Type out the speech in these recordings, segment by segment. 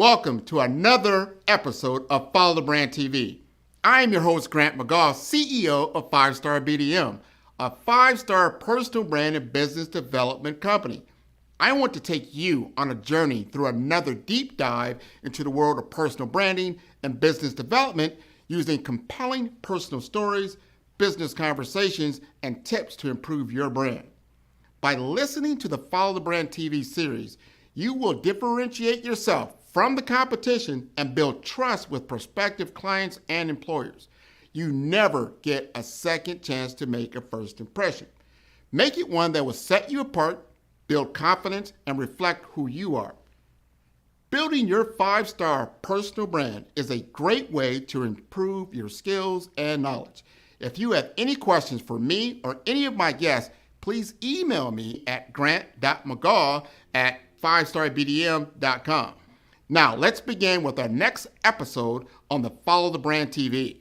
Welcome to another episode of Follow the Brand TV. I am your host, Grant McGaugh, CEO of 5-Star BDM, a 5-star personal brand and business development company. I want to take you on a journey through another deep dive into the world of personal branding and business development using compelling personal stories, business conversations, and tips to improve your brand. By listening to the Follow the Brand TV series, you will differentiate yourself from the competition and build trust with prospective clients and employers. You never get a second chance to make a first impression. Make it one that will set you apart, build confidence, and reflect who you are. Building your 5-star personal brand is a great way to improve your skills and knowledge. If you have any questions for me or any of my guests, please email me at grant.mcgaugh@5starbdm.com. Now, let's begin with our next episode on the Follow the Brand TV.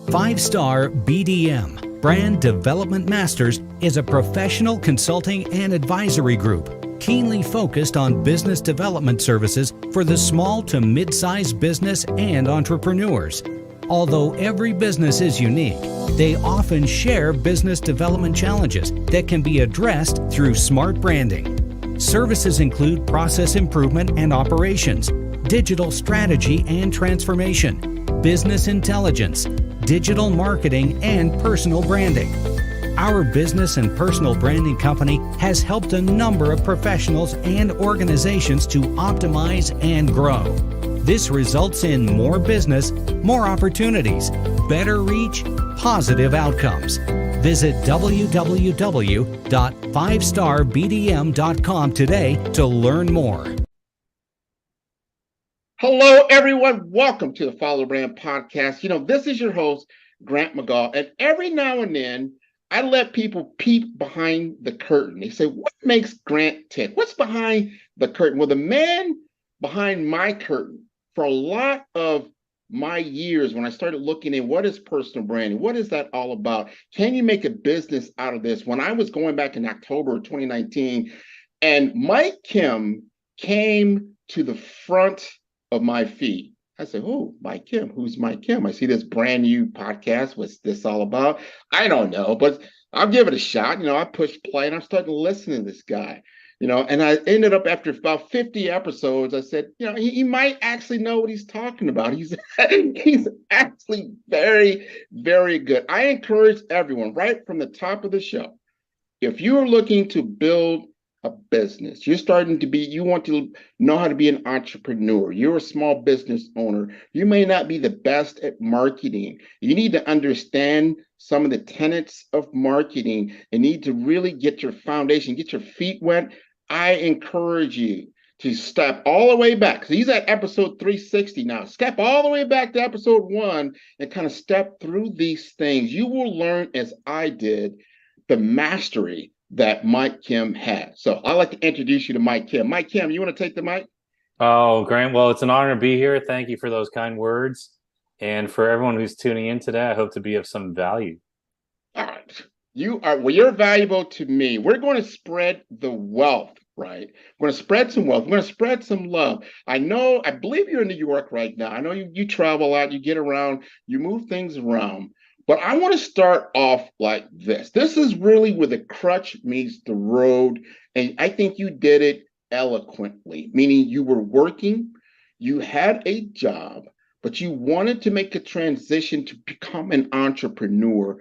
Five-Star BDM, Brand Development Masters, is a professional consulting and advisory group keenly focused on business development services for the small to mid-sized business and entrepreneurs. Although every business is unique, they often share business development challenges that can be addressed through smart branding. Services include process improvement and operations, digital strategy and transformation, business intelligence, digital marketing, and personal branding. Our business and personal branding company has helped a number of professionals and organizations to optimize and grow. This results in more business, more opportunities, better reach, positive outcomes. Visit www.5starbdm.com today to learn more. Hello, everyone. Welcome to the Follow the Brand podcast. This is your host, Grant McGaugh, and every now and then, I let people peek behind the curtain. They say, what makes Grant tick? What's behind the curtain? Well, the man behind my curtain for a lot of my years when I started looking at what is personal branding, what is that all about? Can you make a business out of this? When I was going back in October of 2019, and Mike Kim came to the front of my feed. I said, oh, Mike Kim, who's Mike Kim? I see this brand new podcast. What's this all about? I don't know, but I'll give it a shot. I pushed play and I'm starting to listen to this guy, and I ended up after about 50 episodes, I said, he might actually know what he's talking about. He's actually very, very good. I encourage everyone right from the top of the show, if you are looking to build a business, you want to know how to be an entrepreneur, you're a small business owner, you may not be the best at marketing, you need to understand some of the tenets of marketing and need to really get your foundation, get your feet wet. I encourage you to step all the way back. So he's at episode 360 now. Step all the way back to episode 1 and kind of step through these things. You will learn, as I did, the mastery that Mike Kim has. So I'd like to introduce you to Mike Kim. Mike Kim, you want to take the mic? Oh, Grant, well, it's an honor to be here. Thank you for those kind words. And for everyone who's tuning in today, I hope to be of some value. All right. You're valuable to me. We're going to spread the wealth, right? We're going to spread some wealth. We're going to spread some love. I believe you're in New York right now. I know you travel a lot, you get around, you move things around. But I want to start off like this. This is really where the crutch meets the road. And I think you did it eloquently, meaning you were working, you had a job, but you wanted to make a transition to become an entrepreneur.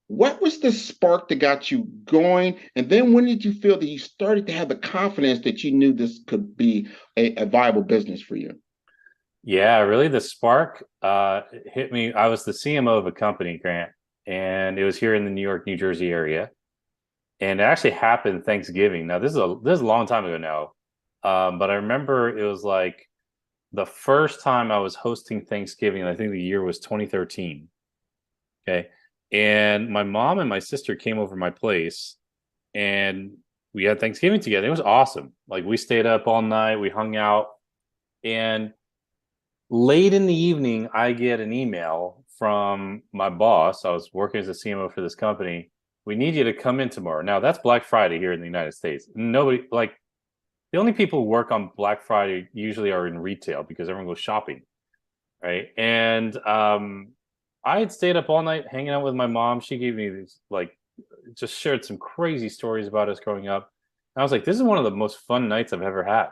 What was the spark that got you going? And then when did you feel that you started to have the confidence that you knew this could be a viable business for you? Yeah, really the spark hit me. I was the CMO of a company, Grant, and it was here in the New York, New Jersey area. And it actually happened Thanksgiving. Now, this is a long time ago now. But I remember it was like the first time I was hosting Thanksgiving. I think the year was 2013. Okay. And my mom and my sister came over to my place, and we had Thanksgiving together. It was awesome. Like we stayed up all night, we hung out, and late in the evening, I get an email from my boss. I was working as a CMO for this company. We need you to come in tomorrow. Now that's Black Friday here in the United States. Nobody like the only people who work on Black Friday usually are in retail because everyone goes shopping, right? And I had stayed up all night hanging out with my mom. She gave me these like just shared some crazy stories about us growing up. And I was like, this is one of the most fun nights I've ever had.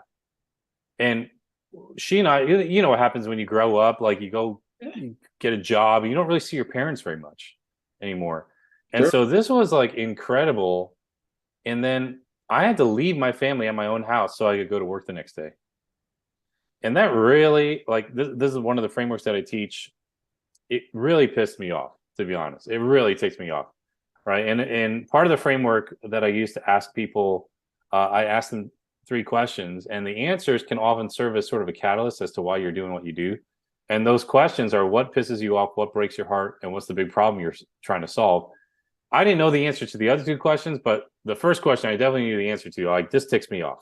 And she and I, you know what happens when you grow up, like you get a job, and you don't really see your parents very much anymore. And Sure. so this was like incredible. And then I had to leave my family at my own house so I could go to work the next day. And that really, like, this is one of the frameworks that I teach. It really pissed me off, to be honest. It really takes me off, right? And part of the framework that I use to ask people, I ask them three questions, and the answers can often serve as sort of a catalyst as to why you're doing what you do. And those questions are what pisses you off, what breaks your heart, and what's the big problem you're trying to solve. I didn't know the answer to the other two questions, but the first question I definitely knew the answer to. Like, this ticks me off.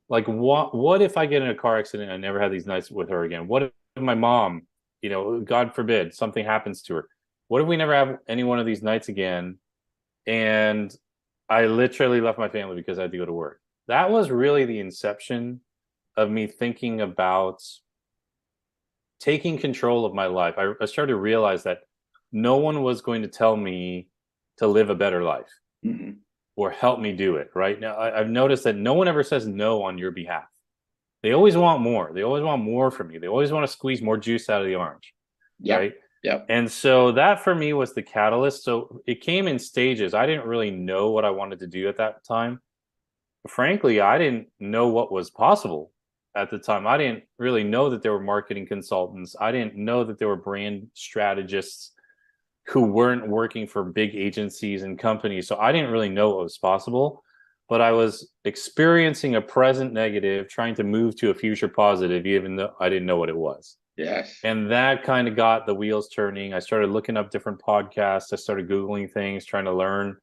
Like, what if I get in a car accident and I never have these nights with her again? What if my mom, you know, God forbid, something happens to her? What if we never have any one of these nights again? And I literally left my family because I had to go to work. That was really the inception of me thinking about taking control of my life. I started to realize that no one was going to tell me to live a better life or help me do it. Right now, I've noticed that no one ever says no on your behalf. They always want more. They always want more from you. They always want to squeeze more juice out of the orange. Yep. Right. Yep. And so that for me was the catalyst. So it came in stages. I didn't really know what I wanted to do at that time. Frankly, I didn't know what was possible at the time. I didn't really know that there were marketing consultants. I didn't know that there were brand strategists who weren't working for big agencies and companies. So I didn't really know what was possible, but I was experiencing a present negative, trying to move to a future positive, even though I didn't know what it was. Yes. And that kind of got the wheels turning. I started looking up different podcasts. I started Googling things, trying to learn.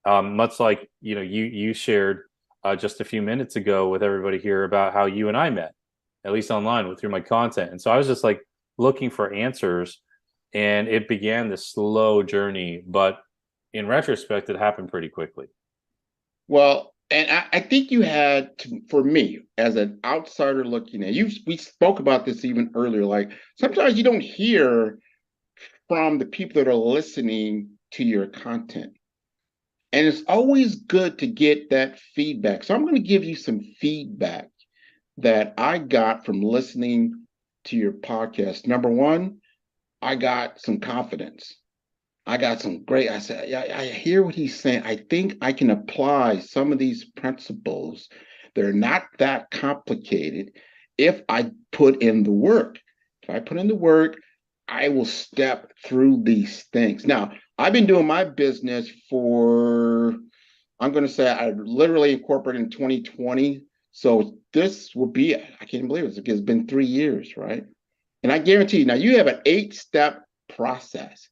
Much like, you know, you shared just a few minutes ago with everybody here about how you and I met, at least online through my content. And so I was just like looking for answers, and it began this slow journey. But in retrospect, it happened pretty quickly. Well, and I think you had to, for me, as an outsider looking at you, we spoke about this even earlier. Like sometimes you don't hear from the people that are listening to your content. And it's always good to get that feedback. So I'm going to give you some feedback that I got from listening to your podcast. Number one, I got some confidence. I got some great. I said, yeah, I hear what he's saying. I think I can apply some of these principles. They're not that complicated if I put in the work. If I put in the work, I will step through these things. Now, I've been doing my business for, I'm going to say I literally incorporated in 2020. So this will be, I can't even believe it. It's been 3 years, right? And I guarantee you, now you have an 8-step process.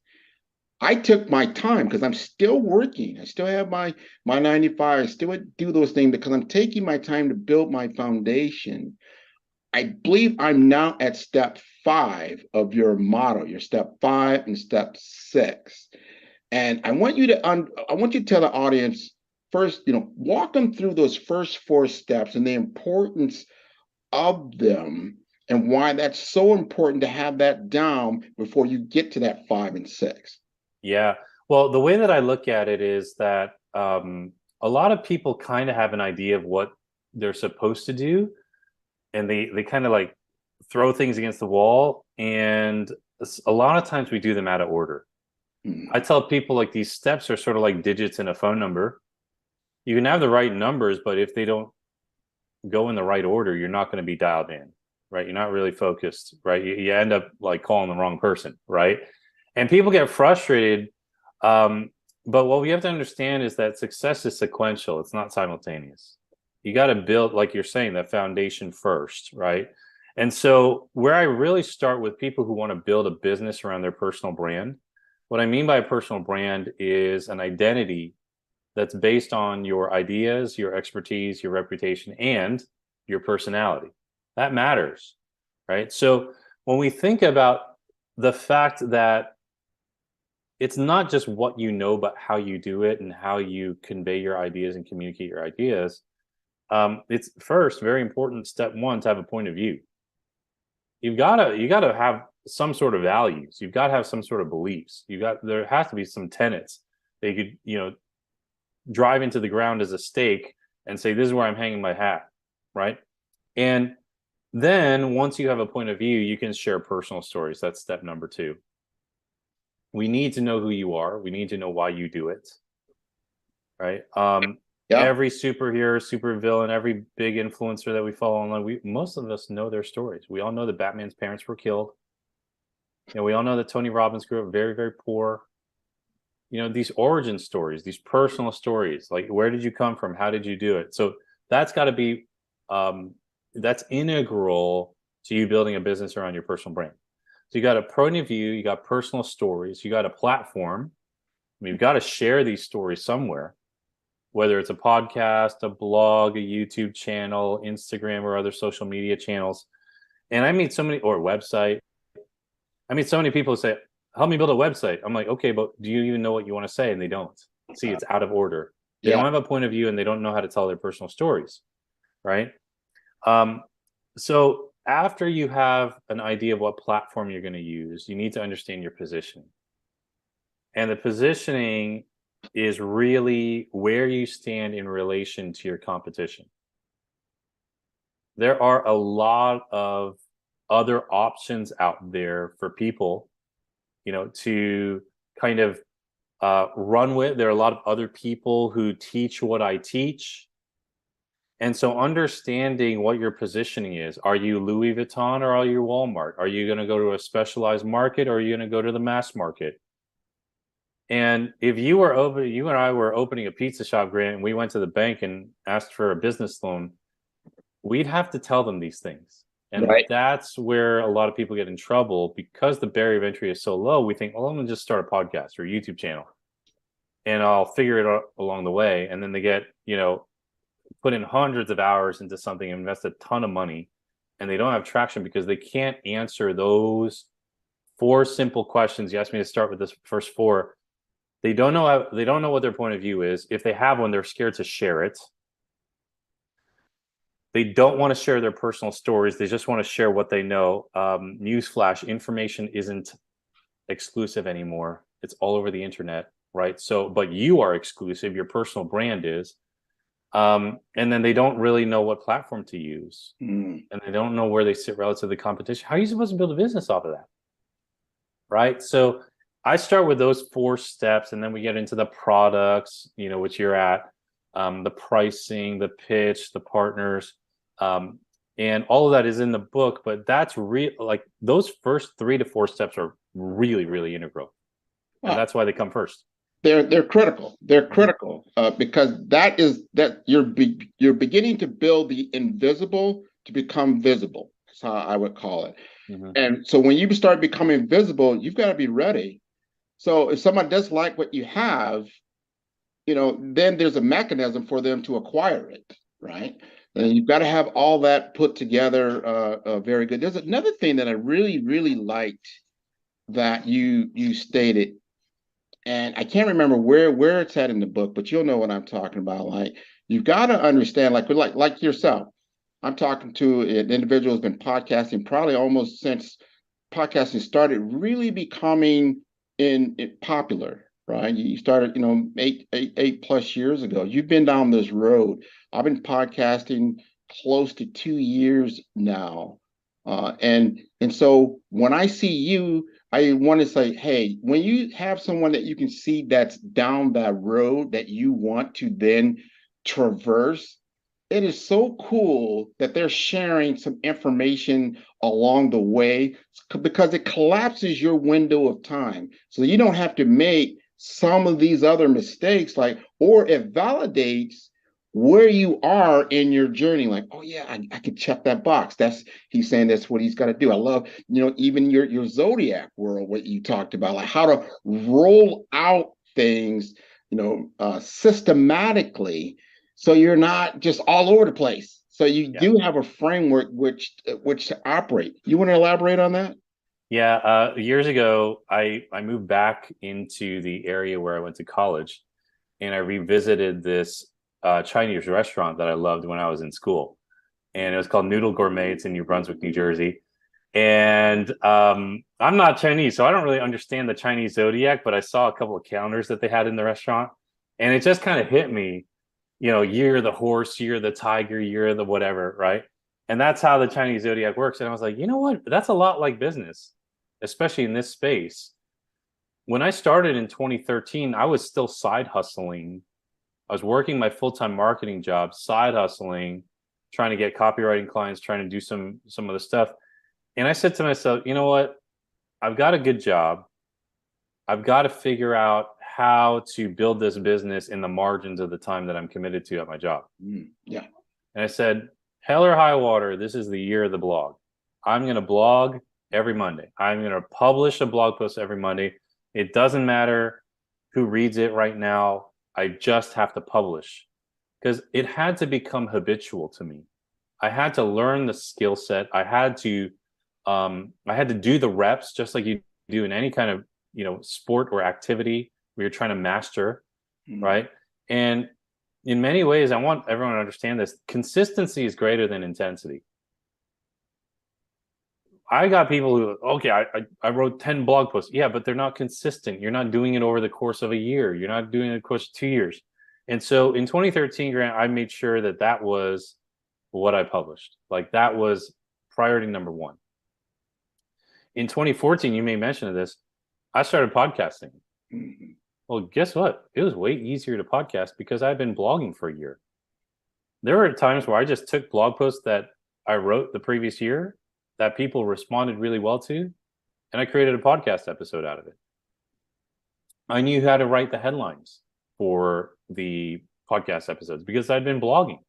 I took my time because I'm still working. I still have my 95. I still do those things because I'm taking my time to build my foundation. I believe I'm now at step 5 of your model, your step 5 and step 6. And I want you to tell the audience first, walk them through those first 4 steps and the importance of them and why that's so important to have that down before you get to that 5 and 6. Yeah. Well, the way that I look at it is that a lot of people kind of have an idea of what they're supposed to do, and they kind of like throw things against the wall. And a lot of times we do them out of order. I tell people like these steps are sort of like digits in a phone number. You can have the right numbers, but if they don't go in the right order, you're not going to be dialed in, right? You're not really focused, right? You end up like calling the wrong person, right? And people get frustrated. But what we have to understand is that success is sequential. It's not simultaneous. You got to build, like you're saying, that foundation first, right? And so where I really start with people who want to build a business around their personal brand, what I mean by a personal brand is an identity that's based on your ideas, your expertise, your reputation, and your personality. That matters, right? So when we think about the fact that it's not just what you know, but how you do it and how you convey your ideas and communicate your ideas. It's first very important, step one, to have a point of view. You gotta have some sort of values. You've got to have some sort of beliefs. There has to be some tenets that you could, drive into the ground as a stake and say, this is where I'm hanging my hat, right? And then once you have a point of view, you can share personal stories. That's step number two. We need to know who you are. We need to know why you do it, right? Every superhero, supervillain, every big influencer that we follow online, most of us know their stories. We all know that Batman's parents were killed. We all know that Tony Robbins grew up very, very poor. These origin stories, these personal stories, like where did you come from? How did you do it? So that's got to be, that's integral to you building a business around your personal brand. So you got a point of view, you got personal stories, you got a platform. You've got to share these stories somewhere, whether it's a podcast, a blog, a YouTube channel, Instagram, or other social media channels. And I meet so many, or website. I meet so many people who say, help me build a website. I'm like, okay, but do you even know what you want to say? And they don't. See, it's out of order. They don't have a point of view and they don't know how to tell their personal stories, right? So after you have an idea of what platform you're going to use, you need to understand your positioning. And the positioning is really where you stand in relation to your competition. There are a lot of other options out there for people, to kind of run with. There are a lot of other people who teach what I teach. And so understanding what your positioning is, are you Louis Vuitton or are you Walmart? Are you going to go to a specialized market or are you going to go to the mass market? And if you and I were opening a pizza shop, Grant, and we went to the bank and asked for a business loan, we'd have to tell them these things. And that's where a lot of people get in trouble because the barrier of entry is so low. We think, well, I'm going to just start a podcast or a YouTube channel and I'll figure it out along the way. And then they get, put in hundreds of hours into something, invest a ton of money, and they don't have traction because they can't answer those 4 simple questions. You asked me to start with this first 4. They don't know what their point of view is. If they have one, they're scared to share it. They don't want to share their personal stories. They just want to share what they know. Newsflash, information isn't exclusive anymore. It's all over the internet, right? So, but you are exclusive. Your personal brand is. And then they don't really know what platform to use. And they don't know where they sit relative to the competition. How are you supposed to build a business off of that? Right? So I start with those 4 steps, and then we get into the products, which you're at, the pricing, the pitch, the partners. And all of that is in the book, but that's like those first 3 to 4 steps are really, really integral. And that's why they come first. They're critical. They're critical because that you're beginning to build the invisible to become visible. That's how I would call it. And so when you start becoming visible, you've got to be ready. So if someone does like what you have, then there's a mechanism for them to acquire it, right? And you've got to have all that put together very good. There's another thing that I really, really liked that you stated, and I can't remember where it's at in the book, but you'll know what I'm talking about. Like, you've got to understand, like yourself. I'm talking to an individual who's been podcasting probably almost since podcasting started really becoming in popular, right? You started, 8+ years ago. You've been down this road. I've been podcasting close to 2 years now. And so when I see you, I want to say, hey, when you have someone that you can see that's down that road that you want to then traverse, it is so cool that they're sharing some information along the way because it collapses your window of time. So you don't have to make some of these other mistakes, or it validates where you are in your journey. Like, oh yeah, I could check that box. He's saying that's what he's got to do. I love, even your Zodiac world, what you talked about, like how to roll out things systematically, so you're not just all over the place. So you Yeah. do have a framework which to operate. You want to elaborate on that? Yeah, years ago, I moved back into the area where I went to college, and I revisited this Chinese restaurant that I loved when I was in school, and it was called Noodle Gourmet. It's in New Brunswick, New Jersey. And I'm not Chinese, so I don't really understand the Chinese zodiac, but I saw a couple of calendars that they had in the restaurant, and it just kind of hit me, year of the horse, year of the tiger, year of the whatever, right? And that's how the Chinese zodiac works. And I was like, you know what? That's a lot like business, especially in this space. When I started in 2013, I was still side hustling. I was working my full-time marketing job, side hustling, trying to get copywriting clients, trying to do some of the stuff. And I said to myself, you know what? I've got a good job. I've got to figure out how to build this business in the margins of the time that I'm committed to at my job. Yeah. And I said, hell or high water, this is the year of the blog. I'm going to blog every Monday. I'm going to publish a blog post every Monday. It doesn't matter who reads it right now. I just have to publish, because it had to become habitual to me. I had to learn the skill set. I had to do the reps, just like you do in any kind of sport or activity where you're trying to master, right? And in many ways, I want everyone to understand this: consistency is greater than intensity. I got people who, okay, I wrote 10 blog posts. Yeah, but they're not consistent. You're not doing it over the course of a year. You're not doing it over the course of 2 years. And so in 2013, Grant, I made sure that was what I published. Like, that was priority number one. In 2014, you made mention of this, I started podcasting. Well, guess what? It was way easier to podcast because I've been blogging for a year. There were times where I just took blog posts that I wrote the previous year that people responded really well to, and I created a podcast episode out of it. I knew how to write the headlines for the podcast episodes because I'd been blogging.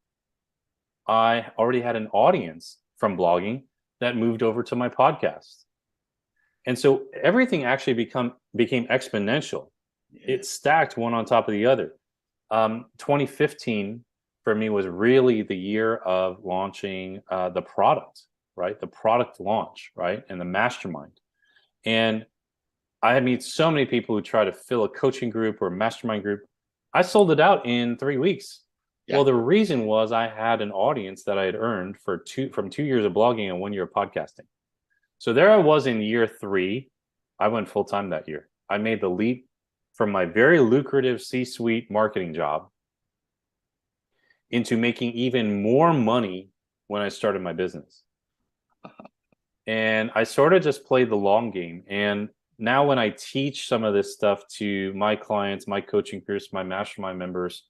I already had an audience from blogging that moved over to my podcast. And so everything actually became exponential. Yeah. It stacked one on top of the other. 2015 for me was really the year of launching the product, right? The product launch, right? And the mastermind. And I had met so many people who try to fill a coaching group or mastermind group. I sold it out in 3 weeks. Yeah. Well, the reason was I had an audience that I had earned from 2 years of blogging and 1 year of podcasting. So there I was in year 3. I went full time that year. I made the leap from my very lucrative C-suite marketing job into making even more money when I started my business. And I sort of just played the long game. And now when I teach some of this stuff to my clients, my coaching groups, my mastermind members,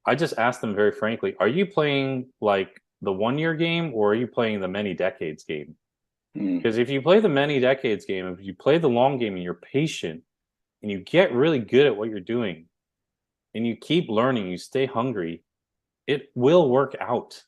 I just ask them very frankly, are you playing like the 1 year game, or are you playing the many decades game? Because if you play the many decades game, if you play the long game and you're patient and you get really good at what you're doing and you keep learning, you stay hungry, it will work out.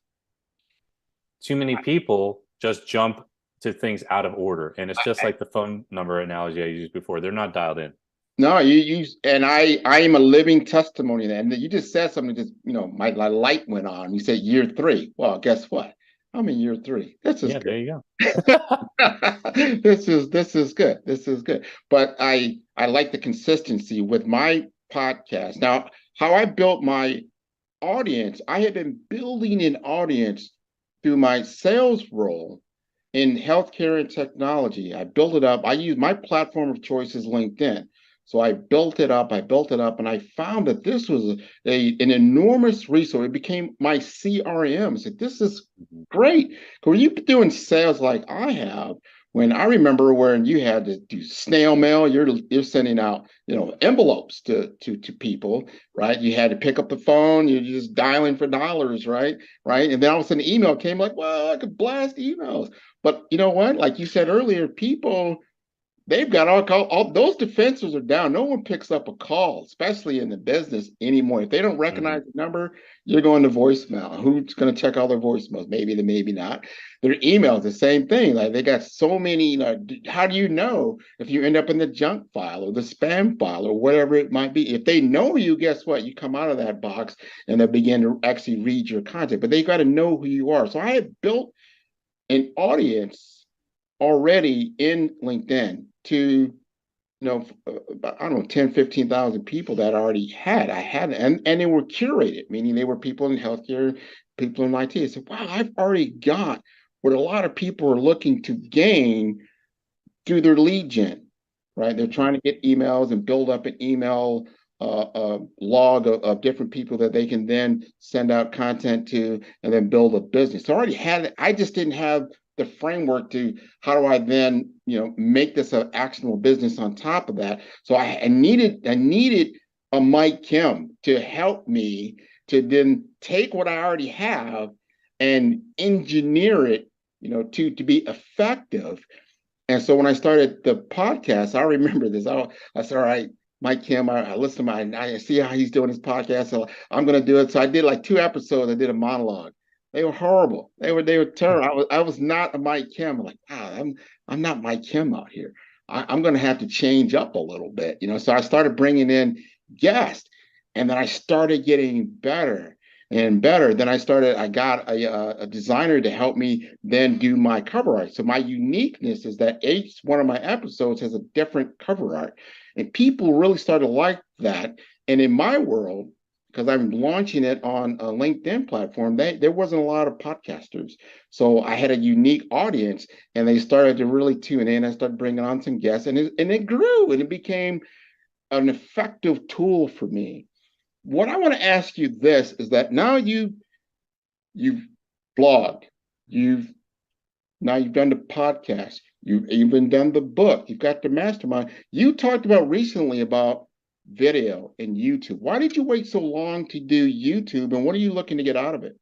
Too many people just jump to things out of order. And it's just like the phone number analogy I used before. They're not dialed in. No, and I am a living testimony of that. And you just said something, just, my light went on. You said year 3. Well, guess what? I'm in year 3. This is good. There you go. This is good. This is good. But I like the consistency with my podcast. Now, how I built my audience, I had been building an audience through my sales role in healthcare and technology. I built it up. I use my platform of choice is LinkedIn. So I built it up, and I found that this was an enormous resource. It became my CRM. I said, this is great. When you're doing sales like I have, when I remember when you had to do snail mail, you're sending out, envelopes to people, right? You had to pick up the phone, you're just dialing for dollars, right? And then all of a sudden the email came, like, well, I could blast emails. But you know what? Like you said earlier, people, they've got all those defenses are down. No one picks up a call, especially in the business anymore. If they don't Hmm. recognize the number, you're going to voicemail. Who's going to check all their voicemails? Maybe they, maybe not. Their emails, the same thing. Like they got so many. How do you know if you end up in the junk file or the spam file or whatever it might be? If they know you, guess what? You come out of that box and they begin to actually read your content. But they got to know who you are. So I had built an audience already in LinkedIn to I don't know, 10, 15,000 people that I already had. And they were curated, meaning they were people in healthcare, people in IT. I said, wow, I've already got what a lot of people are looking to gain through their lead gen, right? They're trying to get emails and build up an email log of different people that they can then send out content to and then build a business. So I already had it. I just didn't have the framework to how do I then make this an actionable business on top of that. So I needed a Mike Kim to help me to then take what I already have and engineer it, to be effective. And so when I started the podcast, I remember this. I said, all right, Mike Kim, I listen to I see how he's doing his podcast. So I'm going to do it. So I did like 2 episodes. I did a monologue. They were horrible. They were terrible. I was not a Mike Kim. I'm like, I'm not Mike Kim out here. I'm going to have to change up a little bit, So I started bringing in guests, and then I started getting better and better. Then I got a designer to help me then do my cover art. So my uniqueness is that each one of my episodes has a different cover art. And people really started to like that. And in my world, because I'm launching it on a LinkedIn platform, there wasn't a lot of podcasters. So I had a unique audience and they started to really tune in. I started bringing on some guests and it grew and it became an effective tool for me. What I want to ask you this is that now you've blogged, you've you've done the podcast, you've even done the book, you've got the mastermind. You talked about recently about video and YouTube. Why did you wait so long to do YouTube, and what are you looking to get out of it?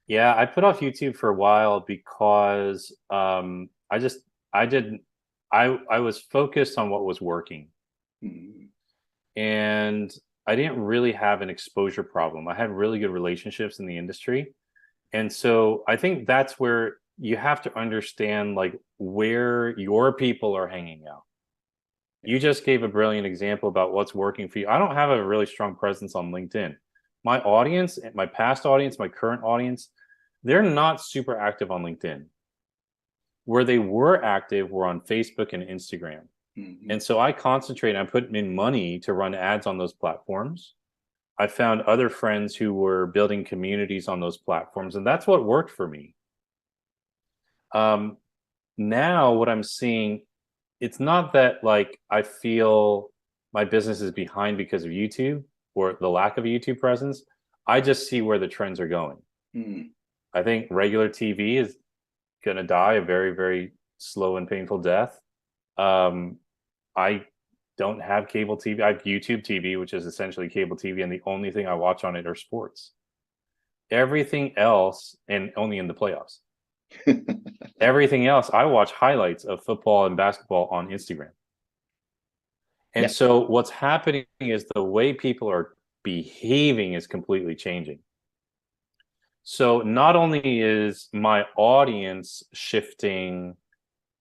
Yeah, I put off YouTube for a while because I didn't I was focused on what was working, Hmm. and I didn't really have an exposure problem. I had really good relationships in the industry. And so I think that's where you have to understand like where your people are hanging out. You just gave a brilliant example about what's working for you. I don't have a really strong presence on LinkedIn. My audience, my past audience, my current audience, they're not super active on LinkedIn. Where they were active were on Facebook and Instagram. Hmm. And so I concentrate, I put in money to run ads on those platforms. I found other friends who were building communities on those platforms, and that's what worked for me. Um, Now, what I'm seeing, it's not that like I feel my business is behind because of YouTube or the lack of a YouTube presence. I just see where the trends are going. Hmm. I think regular TV is going to die a very, very slow and painful death. Um, I don't have cable TV. I have YouTube TV, which is essentially cable TV, and the only thing I watch on it are sports. Everything else, and only in the playoffs. Everything else, I watch highlights of football and basketball on Instagram. And Yeah. so what's happening is the way people are behaving is completely changing. So not only is my audience shifting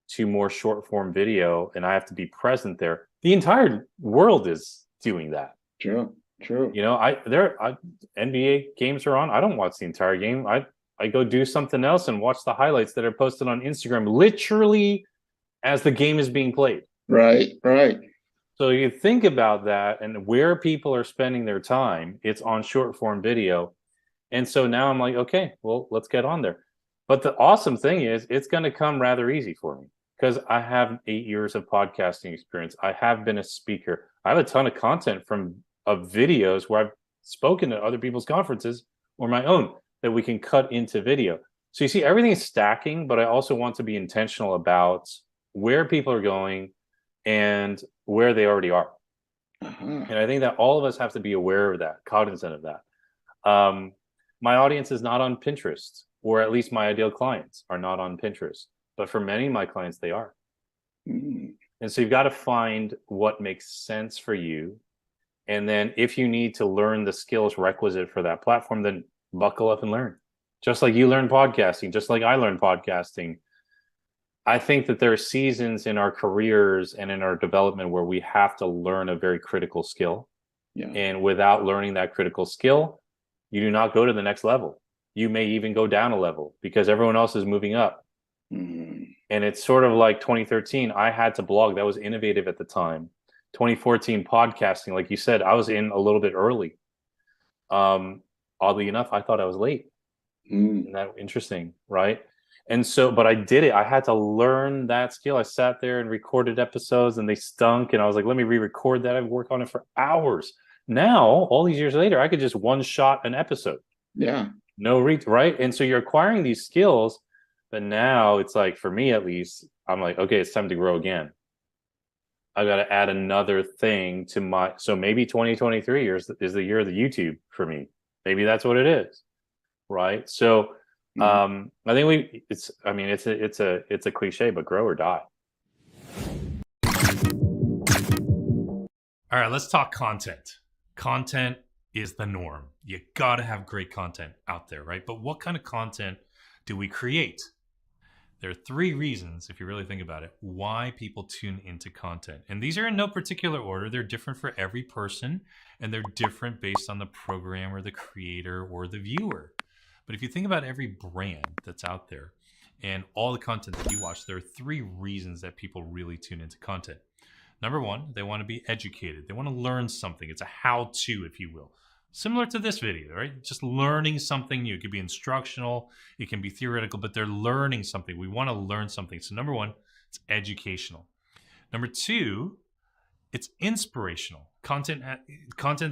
to more short form video and I have to be present there, the entire world is doing that. True. True. NBA games are on. I don't watch the entire game. I go do something else and watch the highlights that are posted on Instagram literally as the game is being played. Right. Right. So you think about that and where people are spending their time, it's on short form video. And so now I'm like, okay, well, let's get on there. But the awesome thing is it's going to come rather easy for me because I have 8 years of podcasting experience. I have been a speaker. I have a ton of content of videos where I've spoken at other people's conferences or my own that we can cut into video. So you see, everything is stacking, but I also want to be intentional about where people are going and where they already are. Uh-huh. And I think that all of us have to be aware of that, cognizant of that. My audience is not on Pinterest, or at least my ideal clients are not on Pinterest. But for many of my clients, they are. Mm. And so you've got to find what makes sense for you. And then if you need to learn the skills requisite for that platform, then buckle up and learn. Just like you learn podcasting, just like I learned podcasting. I think that there are seasons in our careers and in our development where we have to learn a very critical skill. Yeah. And without learning that critical skill, you do not go to the next level. You may even go down a level because everyone else is moving up. Mm-hmm. And it's sort of like 2013, I had to blog. That was innovative at the time. 2014 podcasting, like you said, I was in a little bit early. Oddly enough, I thought I was late. Isn't that interesting, right? And so, but I did it. I had to learn that skill. I sat there and recorded episodes and they stunk. And I was like, let me re-record that. I've worked on it for hours. Now, all these years later, I could just one shot an episode. Yeah. Right? And so you're acquiring these skills, but now it's like, for me at least, I'm like, okay, it's time to grow again. I got to add another thing to my, so maybe 2023 is the year of the YouTube for me. Maybe that's what it is. Right. So I think it's a cliche, but grow or die. All right, let's talk content. Content is the norm. You got to have great content out there, right? But what kind of content do we create? There are 3 reasons, if you really think about it, why people tune into content. And these are in no particular order. They're different for every person, and they're different based on the programmer, the creator, or the viewer. But if you think about every brand that's out there and all the content that you watch, there are 3 reasons that people really tune into content. Number 1, they want to be educated. They want to learn something. It's a how-to, if you will. Similar to this video, right? Just learning something new. It could be instructional, it can be theoretical, but they're learning something. We want to learn something. So number 1, it's educational. Number 2, it's inspirational. Content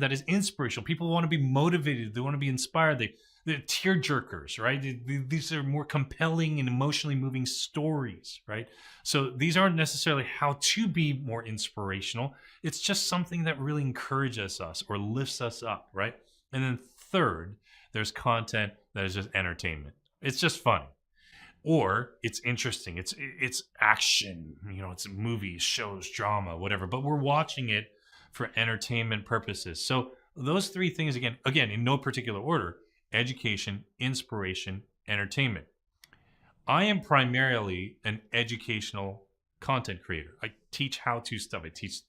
that is inspirational. People want to be motivated. They want to be inspired. They're tear jerkers, right? These are more compelling and emotionally moving stories, right? So these aren't necessarily how to be more inspirational. It's just something that really encourages us or lifts us up, right? And then 3rd, there's content that is just entertainment. It's just fun. Or it's interesting. It's action, it's movies, shows, drama, whatever. But we're watching it for entertainment purposes. So those 3 things, again, in no particular order: education, inspiration, entertainment. I am primarily an educational content creator. I teach how-to stuff. I teach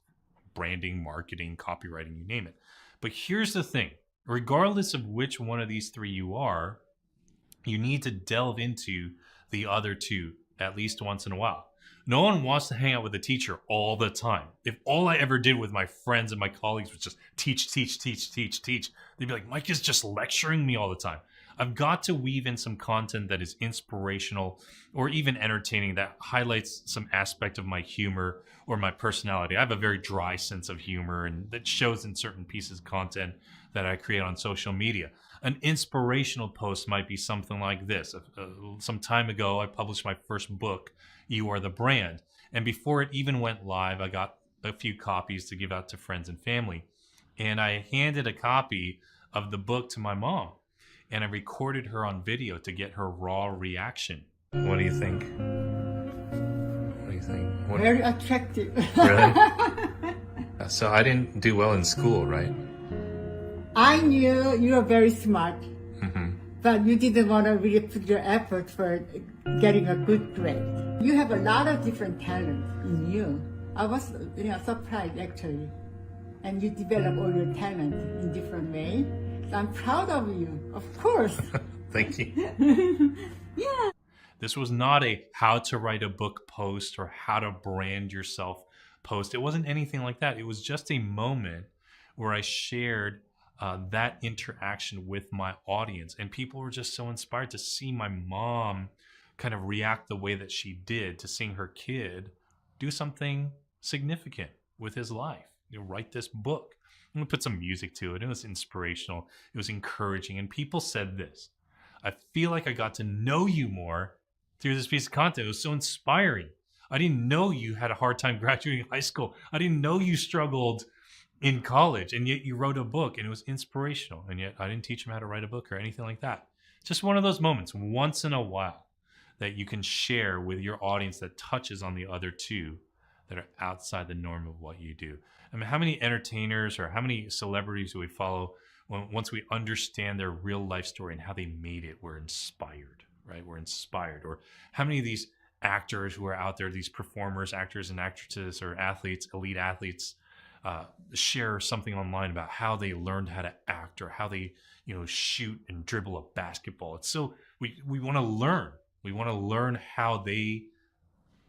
branding, marketing, copywriting, you name it. But here's the thing. Regardless of which one of these 3 you are, you need to delve into the other 2 at least once in a while. No one wants to hang out with a teacher all the time. If all I ever did with my friends and my colleagues was just teach, they'd be like, Mike is just lecturing me all the time. I've got to weave in some content that is inspirational or even entertaining, that highlights some aspect of my humor or my personality. I have a very dry sense of humor, and that shows in certain pieces of content that I create on social media. An inspirational post might be something like this. Some time ago, I published my first book, You Are the Brand. And before it even went live, I got a few copies to give out to friends and family. And I handed a copy of the book to my mom. And I recorded her on video to get her raw reaction. What do you think? Very attractive. Really? So I didn't do well in school, right? I knew you were very smart, but you didn't want to really put your effort for getting a good grade. You have a lot of different talents in you. I was surprised actually. And you develop all your talent in different ways. So I'm proud of you, of course. Thank you. Yeah. This was not a how to write a book post or how to brand yourself post. It wasn't anything like that. It was just a moment where I shared that interaction with my audience. And people were just so inspired to see my mom kind of react the way that she did to seeing her kid do something significant with his life. Write this book. I'm gonna put some music to it. It was inspirational. It was encouraging. And people said this: I feel like I got to know you more through this piece of content. It was so inspiring. I didn't know you had a hard time graduating high school. I didn't know you struggled in college, and yet you wrote a book, and it was inspirational. And yet I didn't teach him how to write a book or anything like that. Just one of those moments once in a while that you can share with your audience that touches on the other 2 that are outside the norm of what you do. I mean, how many entertainers or how many celebrities do we follow once we understand their real life story and how they made it, we're inspired, right? We're inspired. Or how many of these actors who are out there, these performers, actors and actresses or athletes, elite athletes, share something online about how they learned how to act or how they, shoot and dribble a basketball. It's so we want to learn. We want to learn how they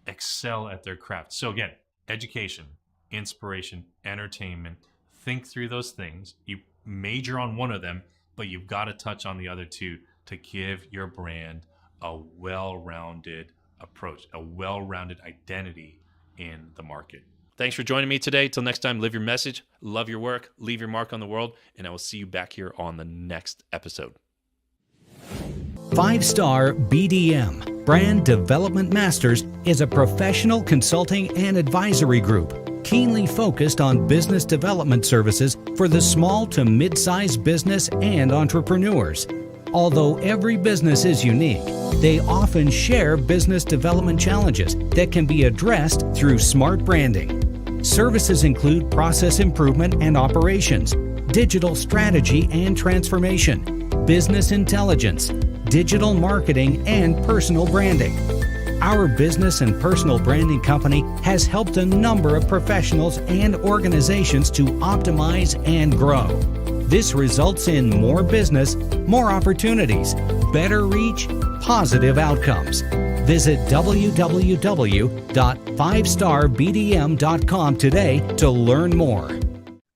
excel at their craft. So again, education, inspiration, entertainment. Think through those things. You major on one of them, but you've got to touch on the other two to give your brand a well-rounded approach, a well-rounded identity in the market. Thanks for joining me today. Till next time, live your message, love your work, leave your mark on the world, and I will see you back here on the next episode. 5-Star BDM, Brand Development Masters, is a professional consulting and advisory group keenly focused on business development services for the small to mid-sized business and entrepreneurs. Although every business is unique, they often share business development challenges that can be addressed through smart branding. Services include process improvement and operations, digital strategy and transformation, business intelligence, digital marketing, and personal branding. Our business and personal branding company has helped a number of professionals and organizations to optimize and grow. This results in more business, more opportunities, better reach, positive outcomes. Visit www.5starbdm.com today to learn more.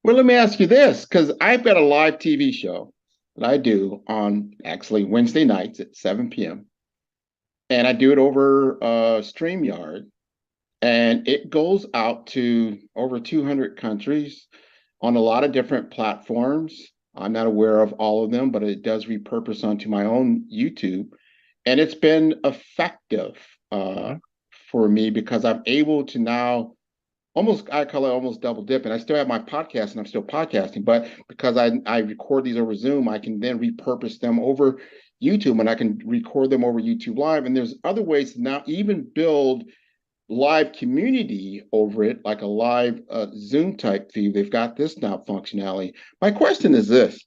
Well, let me ask you this, because I've got a live TV show that I do on actually Wednesday nights at 7 p.m. And I do it over StreamYard. And it goes out to over 200 countries on a lot of different platforms. I'm not aware of all of them, but it does repurpose onto my own YouTube. And it's been effective for me because I'm able to now I call it almost double dipping. I still have my podcast and I'm still podcasting, but because I record these over Zoom, I can then repurpose them over YouTube and I can record them over YouTube Live. And there's other ways to now even build live community over it, like a live Zoom type feed. They've got this now functionality. My question is this,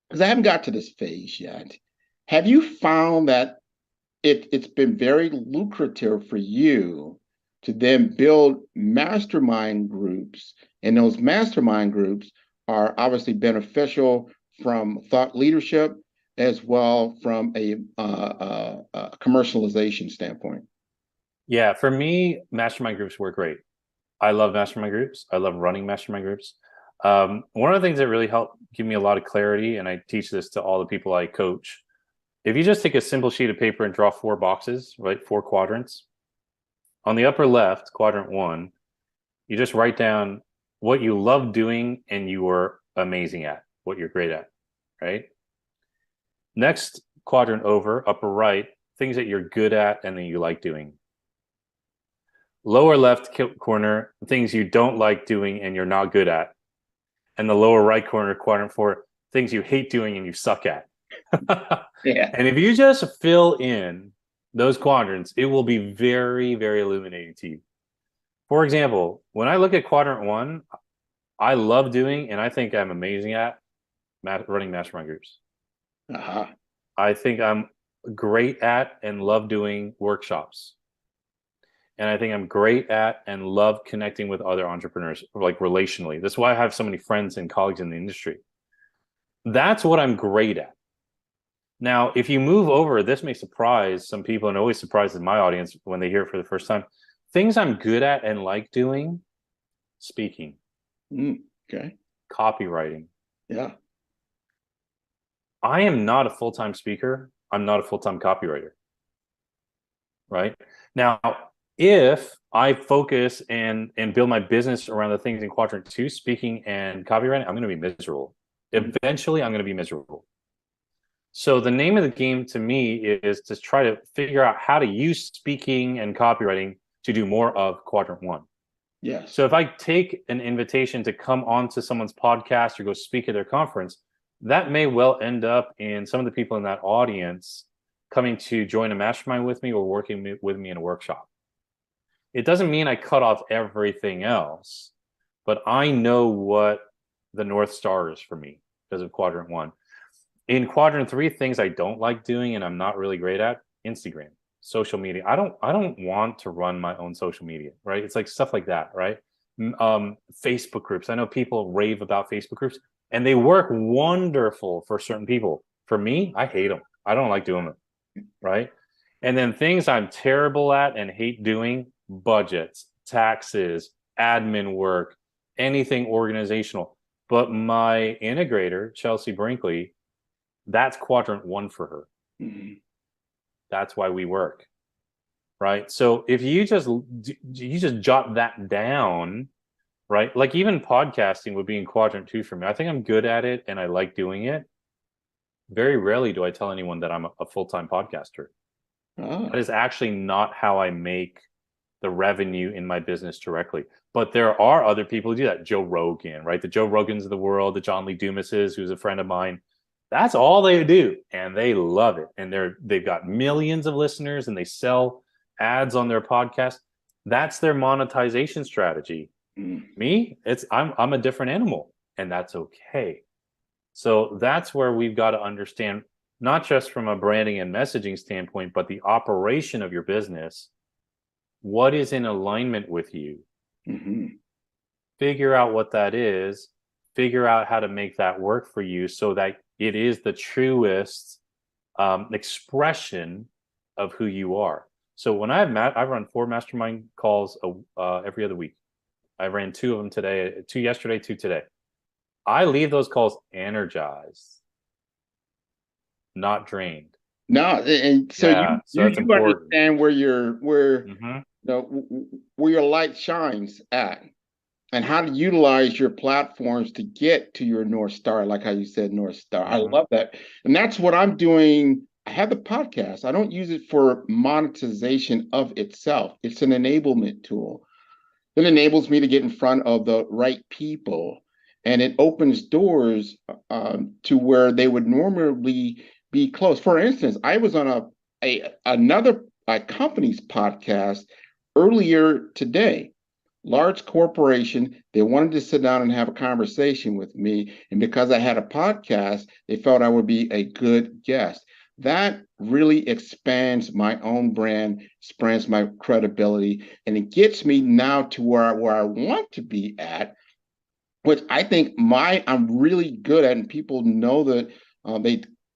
because I haven't got to this phase yet. Have you found that it's been very lucrative for you to then build mastermind groups, and those mastermind groups are obviously beneficial from thought leadership as well from a commercialization standpoint? Yeah, for me, mastermind groups work great. I love mastermind groups. I love running mastermind groups. One of the things that really helped give me a lot of clarity, and I teach this to all the people I coach, if you just take a simple sheet of paper and draw 4 boxes, right, 4 quadrants, on the upper left, quadrant 1, you just write down what you love doing and you are amazing at, what you're great at, right? Next quadrant over, upper right, things that you're good at and that you like doing. Lower left corner, things you don't like doing and you're not good at. And the lower right corner, quadrant 4, things you hate doing and you suck at. Yeah. And if you just fill in those quadrants, it will be very, very illuminating to you. For example, when I look at quadrant 1, I love doing, and I think I'm amazing at running mastermind groups. Uh-huh. I think I'm great at and love doing workshops. And I think I'm great at and love connecting with other entrepreneurs, like relationally. That's why I have so many friends and colleagues in the industry. That's what I'm great at. Now, if you move over, this may surprise some people, and always surprises my audience when they hear it for the first time. Things I'm good at and like doing: speaking, okay, copywriting. Yeah. I am not a full-time speaker. I'm not a full-time copywriter. Right? Now, if I focus and build my business around the things in quadrant 2, speaking and copywriting, I'm going to be miserable. Eventually, I'm going to be miserable. So the name of the game to me is to try to figure out how to use speaking and copywriting to do more of quadrant 1. Yes. So if I take an invitation to come onto someone's podcast or go speak at their conference, that may well end up in some of the people in that audience coming to join a mastermind with me or working with me in a workshop. It doesn't mean I cut off everything else, but I know what the North Star is for me because of quadrant 1. In quadrant 3, things I don't like doing and I'm not really great at: Instagram, social media. I don't want to run my own social media, right? It's like stuff like that, right? Facebook groups. I know people rave about Facebook groups and they work wonderful for certain people. For me, I hate them. I don't like doing them, right? And then things I'm terrible at and hate doing: budgets, taxes, admin work, anything organizational. But my integrator, Chelsea Brinkley, that's quadrant 1 for her. Mm-hmm. That's why we work, right? So if you just jot that down, right? Like even podcasting would be in quadrant 2 for me. I think I'm good at it and I like doing it. Very rarely do I tell anyone that I'm a full-time podcaster. That is actually not how I make the revenue in my business directly. But there are other people who do that. Joe Rogan, right? The Joe Rogans of the world, the John Lee Dumases, who's a friend of mine. That's all they do, and they love it. And they've got millions of listeners, and they sell ads on their podcast. That's their monetization strategy. Me, I'm a different animal, and that's okay. So that's where we've got to understand, not just from a branding and messaging standpoint, but the operation of your business. What is in alignment with you? Mm-hmm. Figure out what that is. Figure out how to make that work for you so that it is the truest expression of who you are. So when I run 4 mastermind calls every other week. I ran 2 of them today, 2 yesterday, 2 today. I leave those calls energized, not drained. No, and so so that's you important. understand where Mm-hmm. where your light shines at, and how to utilize your platforms to get to your North Star, like how you said North Star. I love that. And that's what I'm doing. I have the podcast. I don't use it for monetization of itself. It's an enablement tool. It enables me to get in front of the right people, and it opens doors to where they would normally be closed. For instance, I was on another company's podcast earlier today. Large corporation, they wanted to sit down and have a conversation with me. And because I had a podcast, they felt I would be a good guest. That really expands my own brand, expands my credibility, and it gets me now to where I want to be at, which I think I'm really good at, and people know that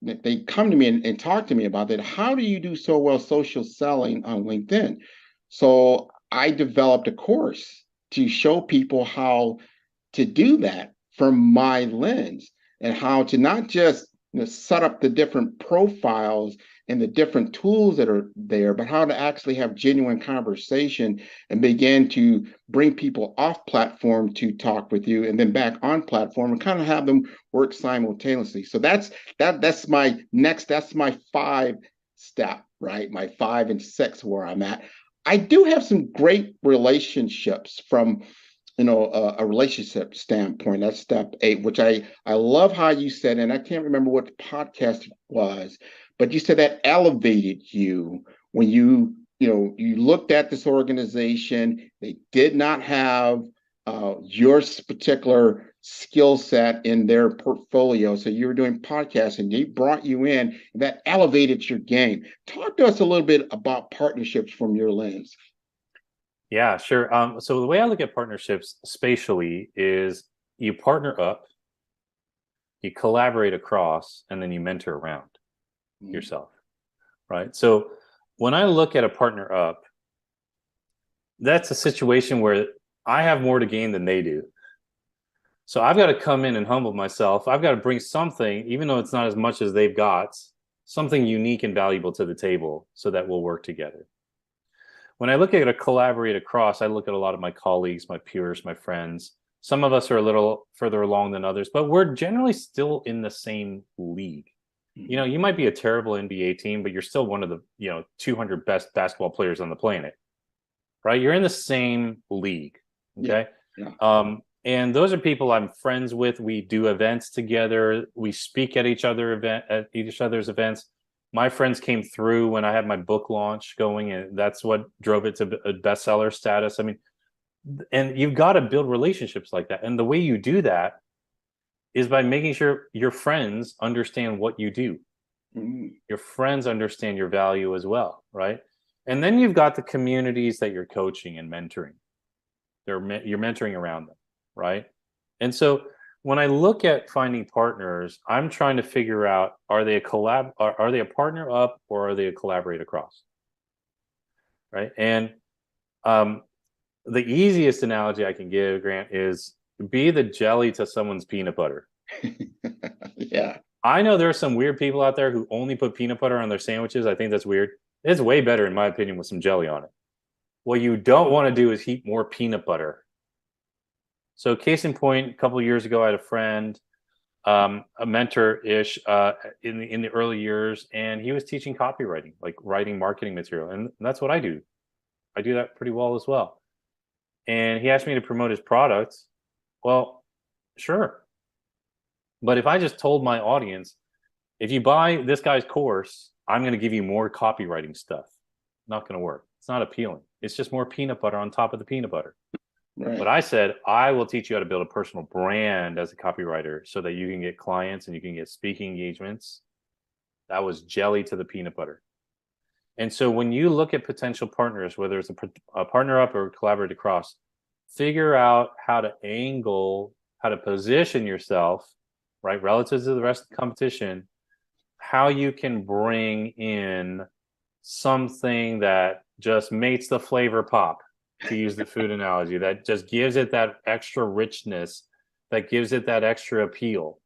they come to me and talk to me about that. How do you do so well social selling on LinkedIn? So I developed a course to show people how to do that from my lens, and how to not just set up the different profiles and the different tools that are there, but how to actually have genuine conversation and begin to bring people off platform to talk with you, and then back on platform and kind of have them work simultaneously. So that's my next, that's my 5 step, right? My 5 and 6 where I'm at. I do have some great relationships from a relationship standpoint. That's step 8, which I love how you said, and I can't remember what the podcast was, but you said that elevated you when you looked at this organization. They did not have your particular skill set in their portfolio, so you were doing podcasting. They brought you in, and that elevated your game. Talk to us a little bit about partnerships from your lens. Yeah, sure. So the way I look at partnerships spatially is you partner up, you collaborate across, and then you mentor around yourself, right? So when I look at a partner up, that's a situation where I have more to gain than they do. So I've got to come in and humble myself. I've got to bring something, even though it's not as much as they've got, something unique and valuable to the table so that we'll work together. When I look at a collaborate across, I look at a lot of my colleagues, my peers, my friends. Some of us are a little further along than others, but we're generally still in the same league. You might be a terrible NBA team, but you're still one of the 200 best basketball players on the planet, right? You're in the same league, okay? Yeah. And those are people I'm friends with. We do events together. We speak at each other's events. My friends came through when I had my book launch going, and that's what drove it to a bestseller status. I mean, and you've got to build relationships like that. And the way you do that is by making sure your friends understand what you do. Your friends understand your value as well, right? And then you've got the communities that you're coaching and mentoring. You're mentoring around them, right? And so when I look at finding partners, I'm trying to figure out, are they a partner up, or are they a collaborate across? Right? And the easiest analogy I can give, Grant, is be the jelly to someone's peanut butter. Yeah. I know there are some weird people out there who only put peanut butter on their sandwiches. I think that's weird. It's way better, in my opinion, with some jelly on it. What you don't want to do is heap more peanut butter. So case in point, a couple of years ago, I had a friend, a mentor-ish in the early years, and he was teaching copywriting, like writing marketing material. And that's what I do. I do that pretty well as well. And he asked me to promote his product. Well, sure. But if I just told my audience, if you buy this guy's course, I'm going to give you more copywriting stuff, not going to work. It's not appealing. It's just more peanut butter on top of the peanut butter. Right. But I said, I will teach you how to build a personal brand as a copywriter so that you can get clients and you can get speaking engagements. That was jelly to the peanut butter. And so when you look at potential partners, whether it's a partner up or collaborate across, figure out how to position yourself, right, relative to the rest of the competition, how you can bring in something that just makes the flavor pop, to use the food analogy, that just gives it that extra richness, that gives it that extra appeal,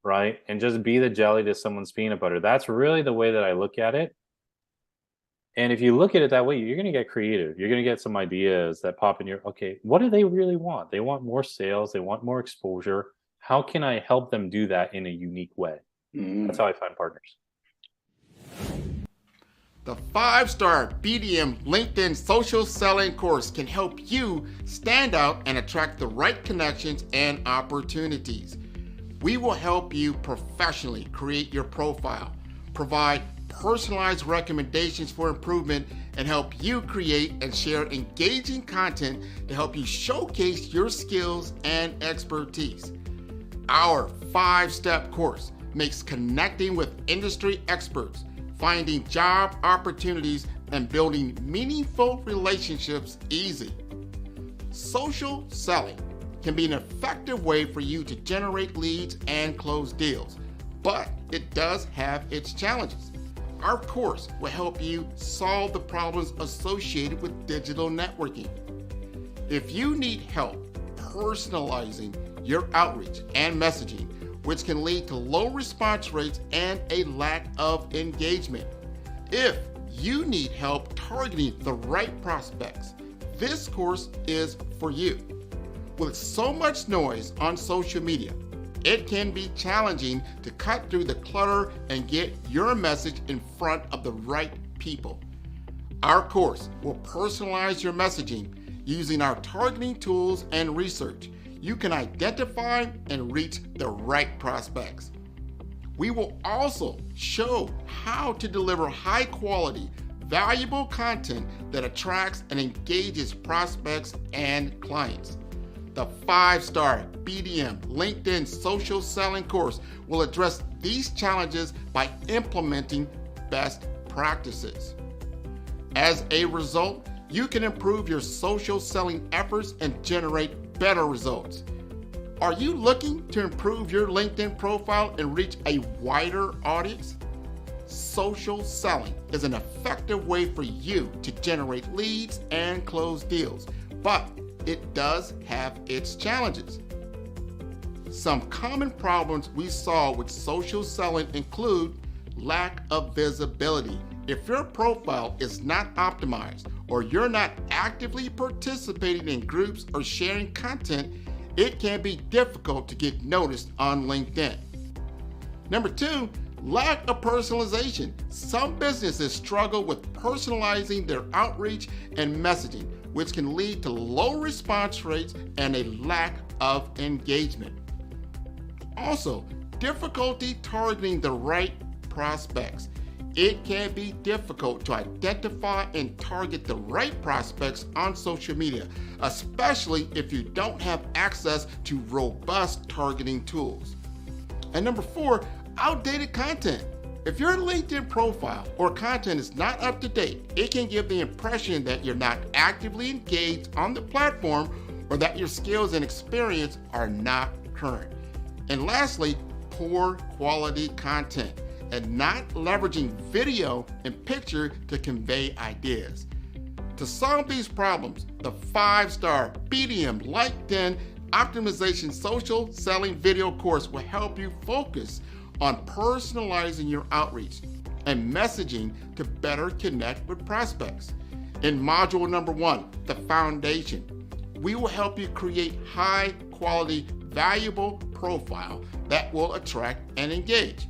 right? And just be the jelly to someone's peanut butter. That's really the way that I look at it. And if you look at it that way, you're going to get creative. You're going to get some ideas that pop in your, okay, what do they really want? They want more sales. They want more exposure. How can I help them do that in a unique way? That's how I find partners. The 5-star BDM LinkedIn social selling course can help you stand out and attract the right connections and opportunities. We will help you professionally create your profile, provide personalized recommendations for improvement, and help you create and share engaging content to help you showcase your skills and expertise. Our 5-step course makes connecting with industry experts, finding job opportunities, and building meaningful relationships easy. Social selling can be an effective way for you to generate leads and close deals, but it does have its challenges. Our course will help you solve the problems associated with digital networking. If you need help personalizing your outreach and messaging, which can lead to low response rates and a lack of engagement. If you need help targeting the right prospects, this course is for you. With so much noise on social media, it can be challenging to cut through the clutter and get your message in front of the right people. Our course will personalize your messaging using our targeting tools and research. You can identify and reach the right prospects. We will also show how to deliver high quality, valuable content that attracts and engages prospects and clients. The 5-star BDM LinkedIn social selling course will address these challenges by implementing best practices. As a result, you can improve your social selling efforts and generate better results. Are you looking to improve your LinkedIn profile and reach a wider audience? Social selling is an effective way for you to generate leads and close deals, but it does have its challenges. Some common problems we saw with social selling include lack of visibility. If your profile is not optimized or you're not actively participating in groups or sharing content, it can be difficult to get noticed on LinkedIn. Number 2, lack of personalization. Some businesses struggle with personalizing their outreach and messaging, which can lead to low response rates and a lack of engagement. Also, difficulty targeting the right prospects. it can be difficult to identify and target the right prospects on social media, especially if you don't have access to robust targeting tools. And number 4, outdated content. If your LinkedIn profile or content is not up to date, it can give the impression that you're not actively engaged on the platform or that your skills and experience are not current. And lastly, poor quality content and not leveraging video and picture to convey ideas. To solve these problems, the 5-star BDM LinkedIn Optimization Social Selling Video course will help you focus on personalizing your outreach and messaging to better connect with prospects. In module number 1, the foundation, we will help you create high quality, valuable profile that will attract and engage.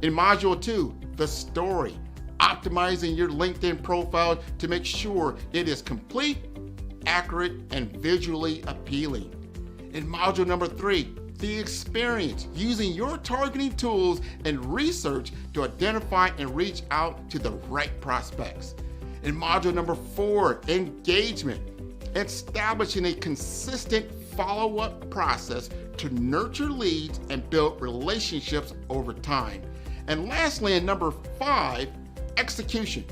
In module 2, the story, optimizing your LinkedIn profile to make sure it is complete, accurate, and visually appealing. In module number 3, the experience, using your targeting tools and research to identify and reach out to the right prospects. In module number 4, engagement, establishing a consistent follow-up process to nurture leads and build relationships over time. And lastly, in number 5, execution.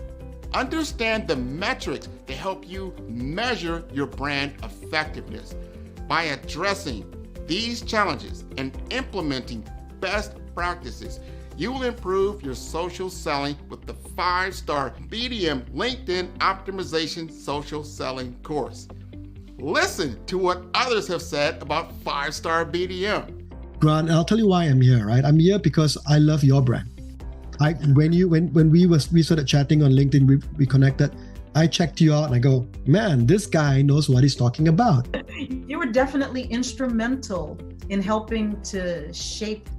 Understand the metrics to help you measure your brand effectiveness. By addressing these challenges and implementing best practices, you will improve your social selling with the 5-star BDM LinkedIn Optimization Social Selling course. Listen to what others have said about 5-star BDM. Grant, I'll tell you why I'm here, right? I'm here because I love your brand. When we started chatting on LinkedIn, we connected. I checked you out and I go, man, this guy knows what he's talking about. You were definitely instrumental in helping to shape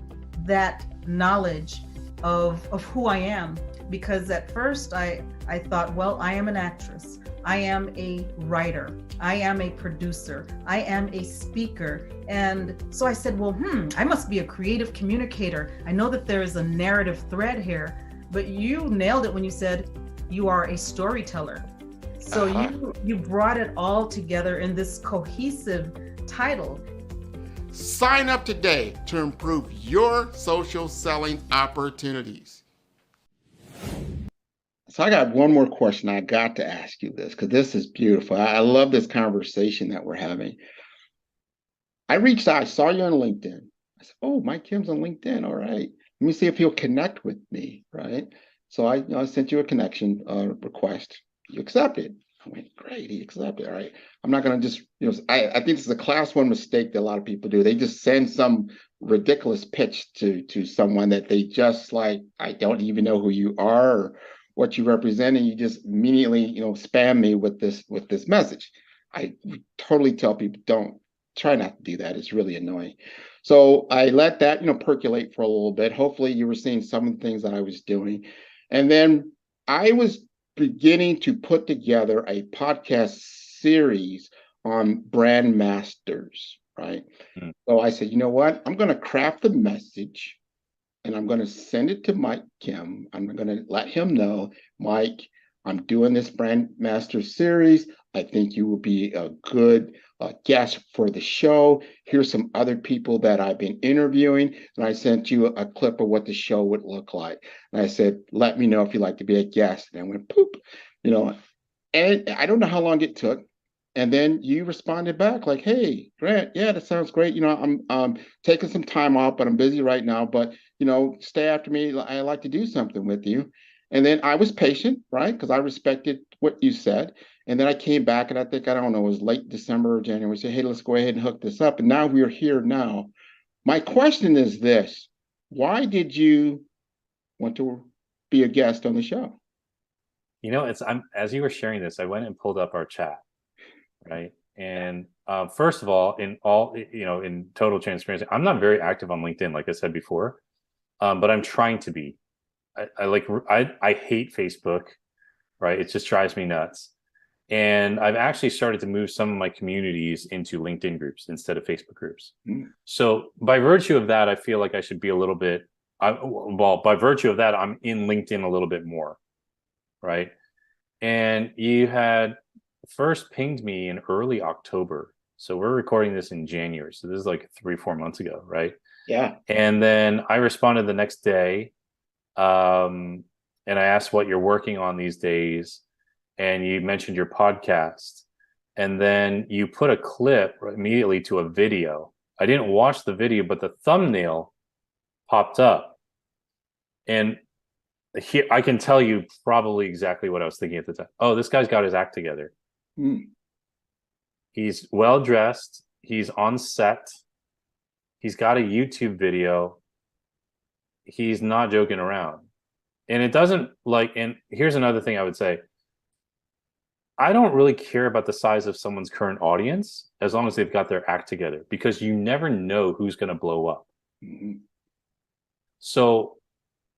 that knowledge of who I am. Because at first I thought, well, I am an actress. I am a writer. I am a producer. I am a speaker. And so I said, well, I must be a creative communicator. I know that there is a narrative thread here, but you nailed it when you said you are a storyteller. So you brought it all together in this cohesive title. Sign up today to improve your social selling opportunities. So I got one more question. I got to ask you this because this is beautiful. I love this conversation that we're having. I reached out, I saw you on LinkedIn. I said, oh, Mike Kim's on LinkedIn. All right. Let me see if he'll connect with me, right? So I sent you a connection request. You accepted. I went, great, he accepted. All right. I'm not going to just, I think this is a class 1 mistake that a lot of people do. They just send some ridiculous pitch to someone that they just like, I don't even know who you are or what you represent, and you just immediately, spam me with this message. I totally tell people, don't try not to do that. It's really annoying. So I let that, percolate for a little bit. Hopefully you were seeing some of the things that I was doing. And then I was beginning to put together a podcast series on brand masters, right? So I said, you know what? I'm going to craft the message and I'm going to send it to Mike Kim. I'm going to let him know, Mike, I'm doing this brand master series. I think you will be a good guest for the show. Here's some other people that I've been interviewing. And I sent you a clip of what the show would look like. And I said, let me know if you'd like to be a guest. And I went, poop, and I don't know how long it took. And then you responded back like, hey, Grant, yeah, that sounds great. I'm taking some time off, but I'm busy right now. But, stay after me. I like to do something with you. And then I was patient, right? Because I respected what you said. And then I came back and I think, I don't know, it was late December or January. Said, hey, let's go ahead and hook this up. And now we're here now. My question is this. Why did you want to be a guest on the show? As you were sharing this, I went and pulled up our chat, right? And first of all, in total transparency, I'm not very active on LinkedIn, like I said before, but I'm trying to be. I hate Facebook, right? It just drives me nuts. And I've actually started to move some of my communities into LinkedIn groups instead of Facebook groups. So by virtue of that, I feel like I should be a little bit Well, by virtue of that, I'm in LinkedIn a little bit more, right? And you had first pinged me in early October. So we're recording this in January. So this is like 3-4 months ago, right? Yeah. And then I responded the next day. And I asked what you're working on these days. And you mentioned your podcast. And then you put a clip immediately to a video. I didn't watch the video, but the thumbnail popped up. And here, I can tell you probably exactly what I was thinking at the time. Oh, this guy's got his act together. He's well dressed. He's on set. He's got a YouTube video. He's not joking around. And it doesn't and here's another thing I would say. I don't really care about the size of someone's current audience as long as they've got their act together, because you never know who's going to blow up. So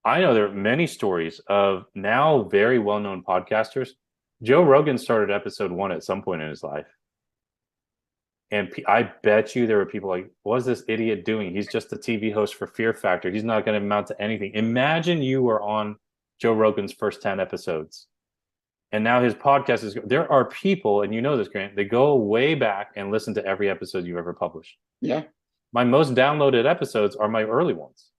I know there are many stories of now very well-known podcasters. Joe Rogan started episode 1 at some point in his life. And I bet you there were people like, what is this idiot doing? He's just a TV host for Fear Factor. He's not going to amount to anything. Imagine you were on Joe Rogan's first 10 episodes. And now his podcast is, there are people, and you know this, Grant, they go way back and listen to every episode you've ever published. Yeah. My most downloaded episodes are my early ones.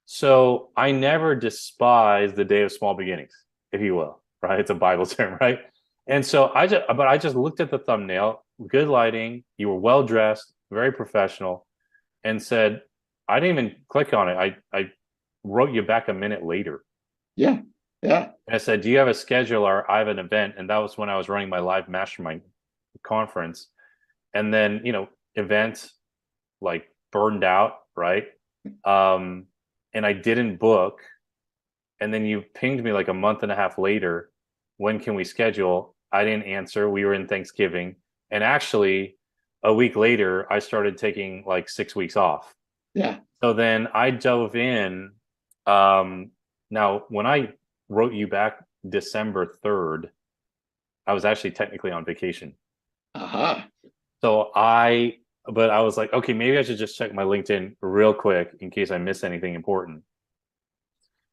So I never despise the day of small beginnings, if you will, right? It's a Bible term, right? And so I just looked at the thumbnail, good lighting, you were well dressed, very professional, and said, I didn't even click on it. I wrote you back a minute later. Yeah. Yeah. And I said, do you have a schedule, or I have an event? And that was when I was running my live mastermind conference. And then, event like burned out, right? And I didn't book. And then you pinged me like a month and a half later, when can we schedule? I didn't answer. We were in Thanksgiving. And actually, a week later, I started taking like 6 weeks off. Yeah. So then I dove in. Now, when I wrote you back December 3rd, I was actually technically on vacation. So but I was like, okay, maybe I should just check my LinkedIn real quick in case I miss anything important.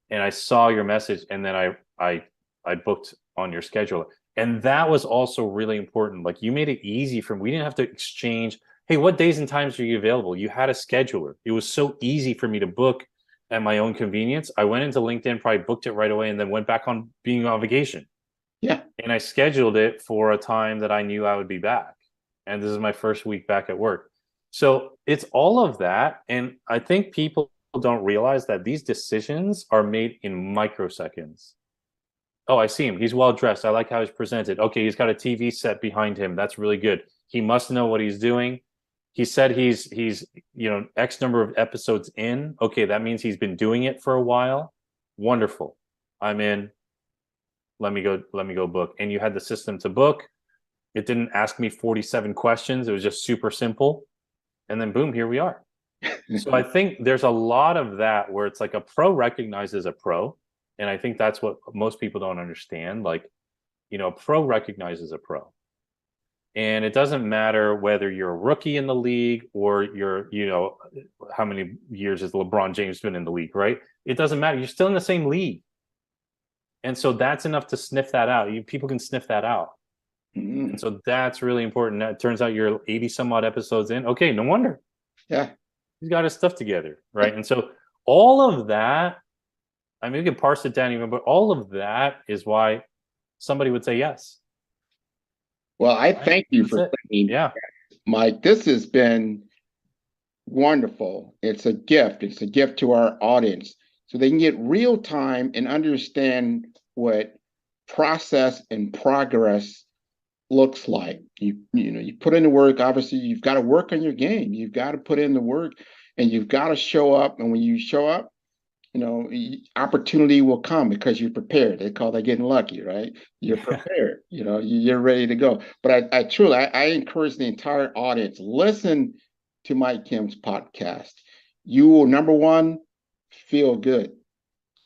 And I saw your message, and then I booked on your schedule. And that was also really important. Like, you made it easy for me. We didn't have to exchange, hey, what days and times are you available? You had a scheduler. It was so easy for me to book at my own convenience. I went into LinkedIn, probably booked it right away, and then went back on being on vacation. Yeah. And I scheduled it for a time that I knew I would be back. And this is my first week back at work. So it's all of that. And I think people don't realize that these decisions are made in microseconds. Oh, I see him. He's well dressed. I like how he's presented. Okay, he's got a TV set behind him. That's really good. He must know what he's doing. He said he's X number of episodes in. Okay, that means he's been doing it for a while. Wonderful. I'm in. Let me go book. And you had the system to book. It didn't ask me 47 questions. It was just super simple. And then boom, here we are. So I think there's a lot of that where it's like a pro recognizes a pro. And I think that's what most people don't understand. Like, a pro recognizes a pro. And it doesn't matter whether you're a rookie in the league or you're, how many years has LeBron James been in the league, right? It doesn't matter. You're still in the same league. And so that's enough to sniff that out. People can sniff that out. And so that's really important. It turns out you're 80 some odd episodes in. Okay, no wonder. Yeah. He's got his stuff together, right? And so all of that, I mean, we can parse it down even, but all of that is why somebody would say yes. Well, I thank you for saying, Mike, this has been wonderful. It's a gift. It's a gift to our audience, so they can get real time and understand what process and progress looks like. You put in the work. Obviously, you've got to work on your game. You've got to put in the work, and you've got to show up. And when you show up, opportunity will come because you're prepared. They call that getting lucky, right? You're prepared. You're ready to go. But I truly encourage the entire audience, listen to Mike Kim's podcast. You will, number one, feel good.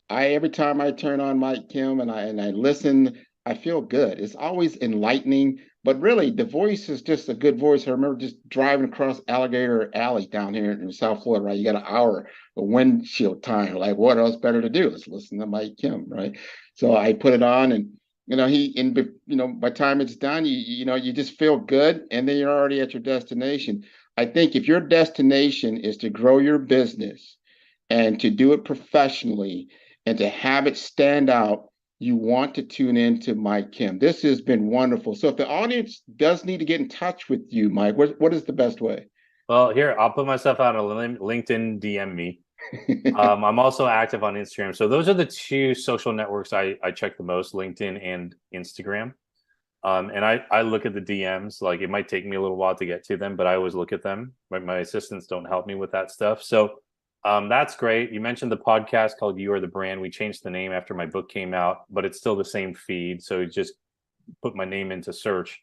Every time I turn on Mike Kim and I listen, I feel good. It's always enlightening, but really the voice is just a good voice. I remember just driving across Alligator Alley down here in South Florida, right? You got an hour of windshield time. Like, what else better to do? Let's listen to Mike Kim, right? So I put it on, and by the time it's done, you just feel good, and then you're already at your destination. I think if your destination is to grow your business and to do it professionally and to have it stand out, you want to tune in to Mike Kim. This has been wonderful. So if the audience does need to get in touch with you, Mike, what is the best way? Well, here, I'll put myself out on LinkedIn, DM me. I'm also active on Instagram. So those are the two social networks I check the most, LinkedIn and Instagram. And I look at the DMs. Like, it might take me a little while to get to them, but I always look at them. My assistants don't help me with that stuff. So that's great. You mentioned the podcast called You Are the Brand. We changed the name after my book came out, but it's still the same feed. So you just put my name into search.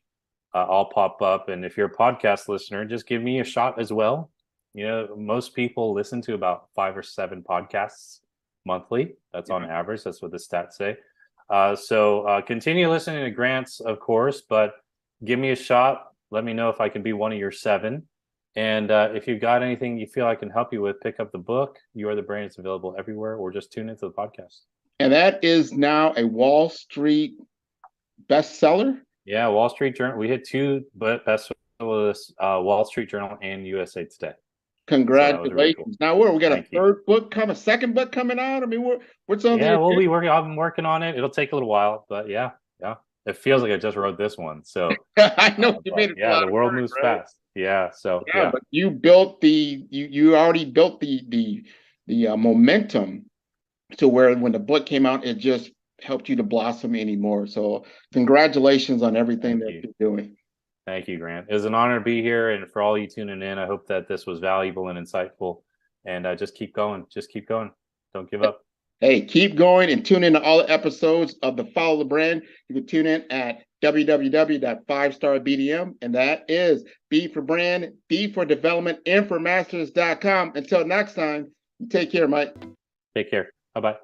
I'll pop up. And if you're a podcast listener, just give me a shot as well. Most people listen to about 5 or 7 podcasts monthly. That's on average. That's what the stats say. So continue listening to Grant's, of course, but give me a shot. Let me know if I can be one of your 7. And if you've got anything you feel I can help you with, pick up the book. You Are the Brand. It's available everywhere, or just tune into the podcast. And that is now a Wall Street bestseller? Yeah, Wall Street Journal. We hit 2 bestsellers, Wall Street Journal and USA Today. Congratulations. So really cool. Now we got a second book coming out? I mean, what's on there? Yeah, we'll be working. I've been working on it. It'll take a little while, but yeah. It feels like I just wrote this one. So I know you made it. Yeah, the world moves fast. Yeah. So yeah. But you built you already built the momentum to where when the book came out, it just helped you to blossom anymore. So congratulations on everything that you're doing. Thank you, Grant. It was an honor to be here, and for all you tuning in, I hope that this was valuable and insightful. And just keep going. Just keep going. Don't give up. Hey, keep going and tune in to all the episodes of the Follow the Brand. You can tune in at www.5starbdm, and that is B for brand, D for development, M for masters.com. Until next time, take care, Mike. Take care. Bye-bye.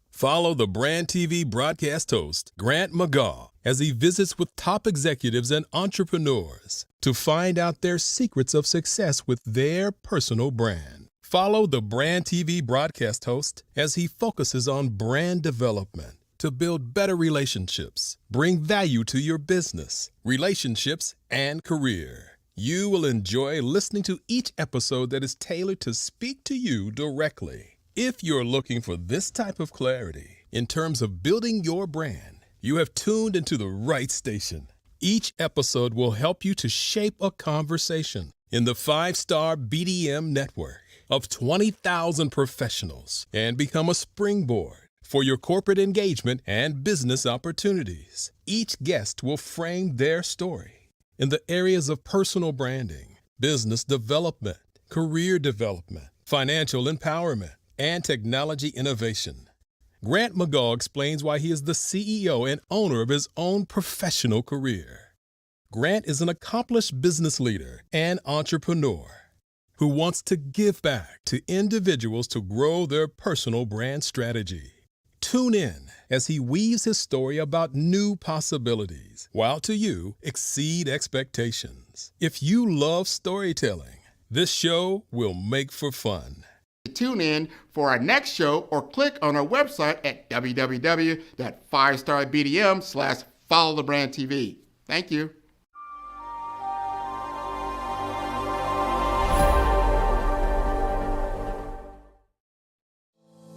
Follow the Brand TV broadcast host, Grant McGaugh, as he visits with top executives and entrepreneurs to find out their secrets of success with their personal brand. Follow the Brand TV broadcast host as he focuses on brand development to build better relationships, bring value to your business, relationships, and career. You will enjoy listening to each episode that is tailored to speak to you directly. If you're looking for this type of clarity in terms of building your brand, you have tuned into the right station. Each episode will help you to shape a conversation in the 5-Star BDM network of 20,000 professionals and become a springboard for your corporate engagement and business opportunities. Each guest will frame their story in the areas of personal branding, business development, career development, financial empowerment, and technology innovation. Grant McGaugh explains why he is the CEO and owner of his own professional career. Grant is an accomplished business leader and entrepreneur who wants to give back to individuals to grow their personal brand strategy. Tune in as he weaves his story about new possibilities, while to you exceed expectations. If you love storytelling, this show will make for fun. Tune in for our next show or click on our website at www.5starbdm/followthebrandtv. Thank you.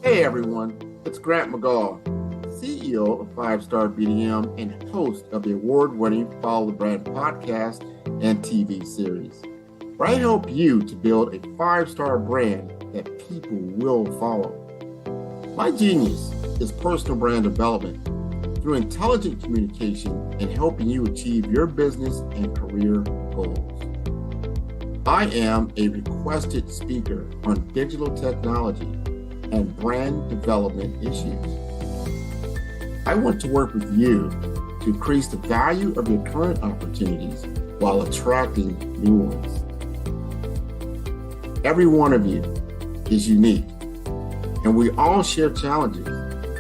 Hey everyone, it's Grant McGaugh, CEO of 5-Star BDM and host of the award-winning Follow the Brand podcast and TV series, where I help you to build a 5-star brand that people will follow. My genius is personal brand development through intelligent communication and helping you achieve your business and career goals. I am a requested speaker on digital technology and brand development issues. I want to work with you to increase the value of your current opportunities while attracting new ones. Every one of you is unique, and we all share challenges,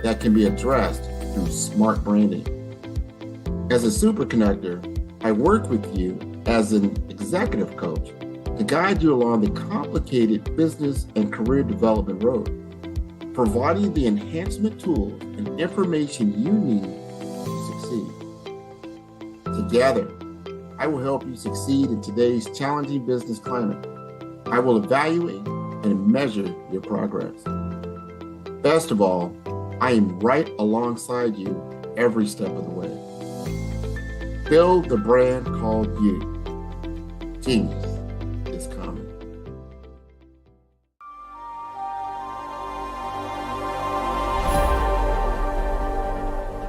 that can be addressed through smart branding. As a super connector, I work with you as an executive coach to guide you along the complicated business and career development road, providing the enhancement tools and information you need to succeed. Together, I will help you succeed in today's challenging business climate. I will evaluate and measure your progress. Best of all, I am right alongside you every step of the way. Build the brand called you. Genius is coming.